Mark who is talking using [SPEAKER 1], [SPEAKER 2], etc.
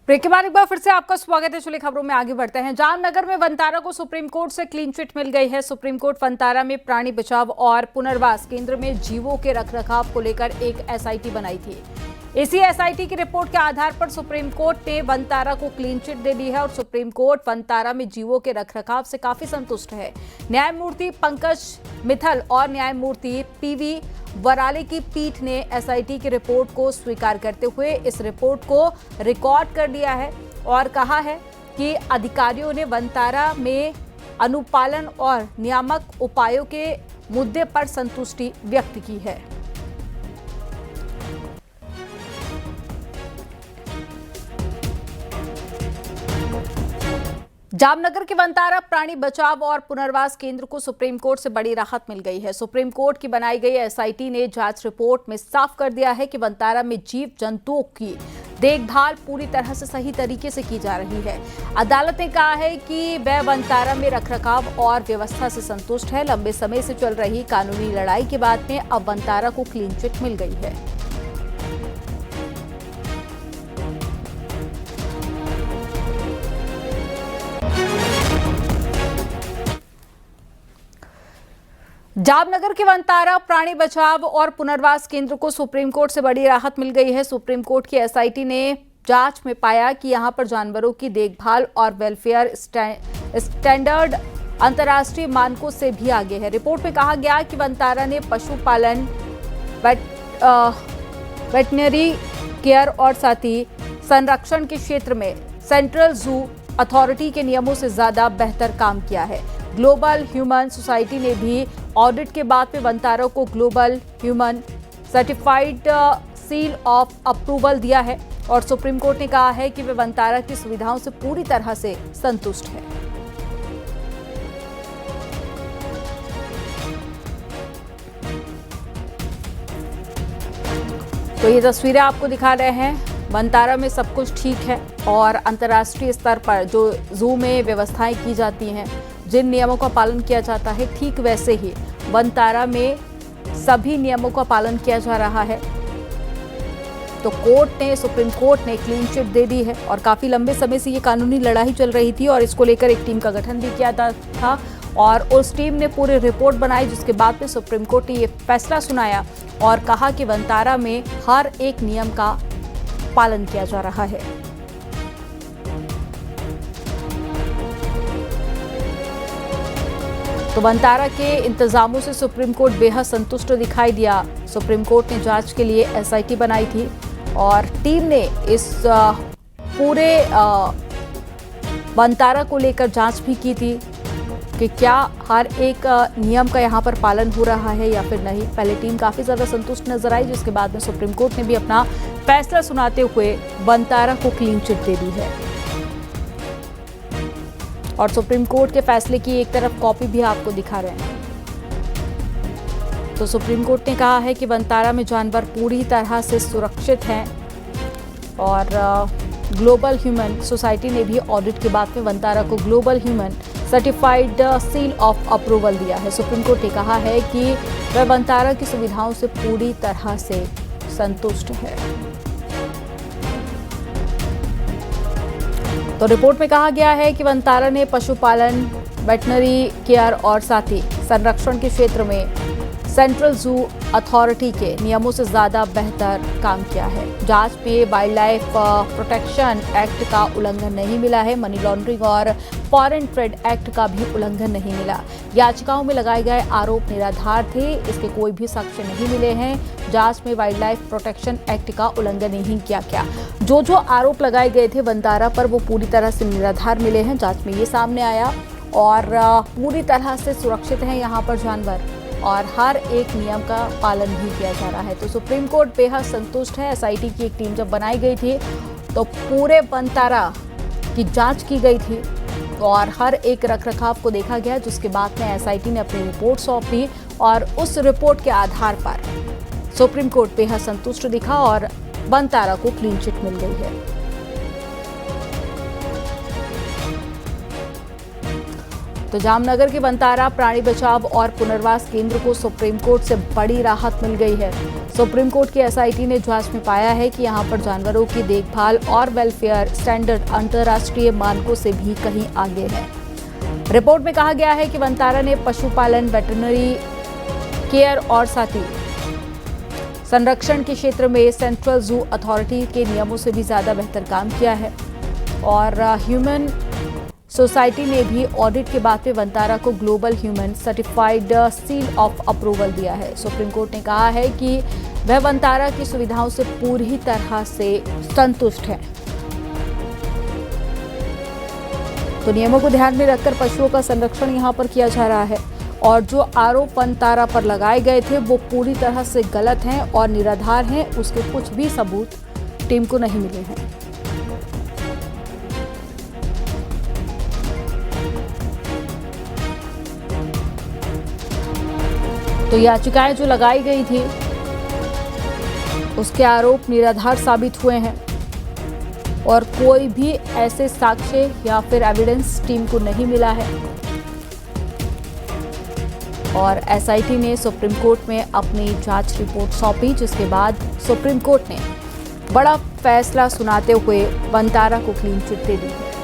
[SPEAKER 1] Break के बाद एक बार फिर से आपका स्वागत है। चलिए खबरों में आगे बढ़ते हैं। जामनगर में वनतारा को सुप्रीम कोर्ट से क्लीन चिट मिल गई है। सुप्रीम कोर्ट वनतारा में प्राणी बचाव और पुनर्वास केंद्र में जीवों के रखरखाव को लेकर एक एसआईटी बनाई थी। इसी एसआईटी की रिपोर्ट के आधार पर सुप्रीम कोर्ट ने वनतारा को क्लीन चिट दे दी है और सुप्रीम कोर्ट वनतारा में जीवों के रखरखाव से काफी संतुष्ट है। न्यायमूर्ति पंकज मित्तल और न्यायमूर्ति पीवी वराले की पीठ ने एसआईटी की रिपोर्ट को स्वीकार करते हुए इस रिपोर्ट को रिकॉर्ड कर लिया है और कहा है कि अधिकारियों ने वनतारा में अनुपालन और नियामक उपायों के मुद्दे पर संतुष्टि व्यक्त की है। जामनगर के वनतारा प्राणी बचाव और पुनर्वास केंद्र को सुप्रीम कोर्ट से बड़ी राहत मिल गई है। सुप्रीम कोर्ट की बनाई गई एसआईटी ने जांच रिपोर्ट में साफ कर दिया है कि वनतारा में जीव जंतुओं की देखभाल पूरी तरह से सही तरीके से की जा रही है। अदालत ने कहा है कि वह वनतारा में रखरखाव और व्यवस्था से संतुष्ट है। लंबे समय से चल रही कानूनी लड़ाई के बाद में अब वनतारा को क्लीन चिट मिल गई है। जामनगर के वनतारा प्राणी बचाव और पुनर्वास केंद्र को सुप्रीम कोर्ट से बड़ी राहत मिल गई है। सुप्रीम कोर्ट की एसआईटी ने जांच में पाया कि यहां पर जानवरों की देखभाल और वेलफेयर स्टैंडर्ड अंतर्राष्ट्रीय मानकों से भी आगे है। रिपोर्ट में कहा गया कि वनतारा ने पशुपालन, वेटनरी केयर और साथ ही संरक्षण के क्षेत्र में सेंट्रल जू अथॉरिटी के नियमों से ज्यादा बेहतर काम किया है। ग्लोबल ह्यूमन सोसाइटी ने भी ऑडिट के बाद में वनतारा को global human certified seal of approval दिया है और सुप्रीम कोर्ट ने कहा है कि वे वनतारा की सुविधाओं से पूरी तरह से संतुष्ट है। तो ये तस्वीरें आपको दिखा रहे हैं। वनतारा में सब कुछ ठीक है और अंतर्राष्ट्रीय स्तर पर जो जू में व्यवस्थाएं की जाती हैं, जिन नियमों का पालन किया जाता है, ठीक वैसे ही वनतारा में सभी नियमों का पालन किया जा रहा है। तो सुप्रीम कोर्ट ने क्लीन चिट दे दी है और काफी लंबे समय से ये कानूनी लड़ाई चल रही थी और इसको लेकर एक टीम का गठन भी किया था और उस टीम ने पूरी रिपोर्ट बनाई, जिसके बाद में सुप्रीम कोर्ट ने ये फैसला सुनाया और कहा कि वनतारा में हर एक नियम का पालन किया जा रहा है। तो वनतारा के इंतजामों से सुप्रीम कोर्ट बेहद संतुष्ट दिखाई दिया। सुप्रीम कोर्ट ने जांच के लिए एसआईटी बनाई थी और टीम ने इस पूरे वनतारा को लेकर जांच भी की थी कि क्या हर एक नियम का यहाँ पर पालन हो रहा है या फिर नहीं। पहले टीम काफी ज्यादा संतुष्ट नजर आई, जिसके बाद में सुप्रीम कोर्ट ने भी अपना फैसला सुनाते हुए वनतारा को क्लीन चिट दे दी है और सुप्रीम कोर्ट के फैसले की एक तरफ कॉपी भी आपको दिखा रहे हैं। तो सुप्रीम कोर्ट ने कहा है कि वनतारा में जानवर पूरी तरह से सुरक्षित हैं और ग्लोबल ह्यूमन सोसाइटी ने भी ऑडिट के बाद में वनतारा को global human certified seal of approval दिया है। सुप्रीम कोर्ट ने कहा है कि वह वनतारा की सुविधाओं से पूरी तरह से संतुष्ट है। तो रिपोर्ट में कहा गया है कि वनतारा ने पशुपालन, वेटनरी केयर और साथ ही संरक्षण के क्षेत्र में सेंट्रल जू अथॉरिटी के नियमों से ज्यादा बेहतर काम किया है। जांच में वाइल्ड लाइफ प्रोटेक्शन एक्ट का उल्लंघन नहीं मिला है। मनी लॉन्ड्रिंग और फॉरेन ट्रेड एक्ट का भी उल्लंघन नहीं मिला। याचिकाओं में लगाए गए आरोप निराधार थे, इसके कोई भी साक्ष्य नहीं मिले हैं। जांच में वाइल्ड लाइफ प्रोटेक्शन एक्ट का उल्लंघन नहीं किया गया। जो आरोप लगाए गए थे वनतारा पर, वो पूरी तरह से निराधार मिले हैं। जांच में ये सामने आया और पूरी तरह से सुरक्षित हैं यहाँ पर जानवर और हर एक नियम का पालन भी किया जा रहा है। तो सुप्रीम कोर्ट बेहद संतुष्ट है। एसआईटी की एक टीम जब बनाई गई थी तो पूरे वनतारा की जांच की गई थी और हर एक रखरखाव को देखा गया, जिसके बाद में एसआईटी ने अपनी रिपोर्ट सौंपी और उस रिपोर्ट के आधार पर सुप्रीम कोर्ट बेहद संतुष्ट दिखा और वनतारा को क्लीन चिट मिल गई है। तो जामनगर के वनतारा प्राणी बचाव और पुनर्वास केंद्र को सुप्रीम कोर्ट से बड़ी राहत मिल गई है। सुप्रीम कोर्ट की एसआईटी ने जांच में पाया है कि यहां पर जानवरों की देखभाल और वेलफेयर स्टैंडर्ड अंतर्राष्ट्रीय मानकों से भी कहीं आगे है। रिपोर्ट में कहा गया है कि वनतारा ने पशुपालन, वेटरनरी केयर और साथ ही संरक्षण के क्षेत्र में सेंट्रल जू अथॉरिटी के नियमों से भी ज्यादा बेहतर काम किया है और ह्यूमन सोसाइटी ने भी ऑडिट के बाद में वनतारा को global human certified seal of approval दिया है। सुप्रीम कोर्ट ने कहा है कि वह वनतारा की सुविधाओं से पूरी तरह से संतुष्ट है। तो नियमों को ध्यान में रखकर पशुओं का संरक्षण यहां पर किया जा रहा है और जो आरोप वनतारा पर लगाए गए थे वो पूरी तरह से गलत हैं और निराधार हैं। उसके कुछ भी सबूत टीम को नहीं मिले हैं। तो याचिकाएं जो लगाई गई थी उसके आरोप निराधार साबित हुए हैं और कोई भी ऐसे साक्ष्य या फिर एविडेंस टीम को नहीं मिला है और एसआईटी ने सुप्रीम कोर्ट में अपनी जांच रिपोर्ट सौंपी, जिसके बाद सुप्रीम कोर्ट ने बड़ा फैसला सुनाते हुए वनतारा को क्लीन चिट दे दी है।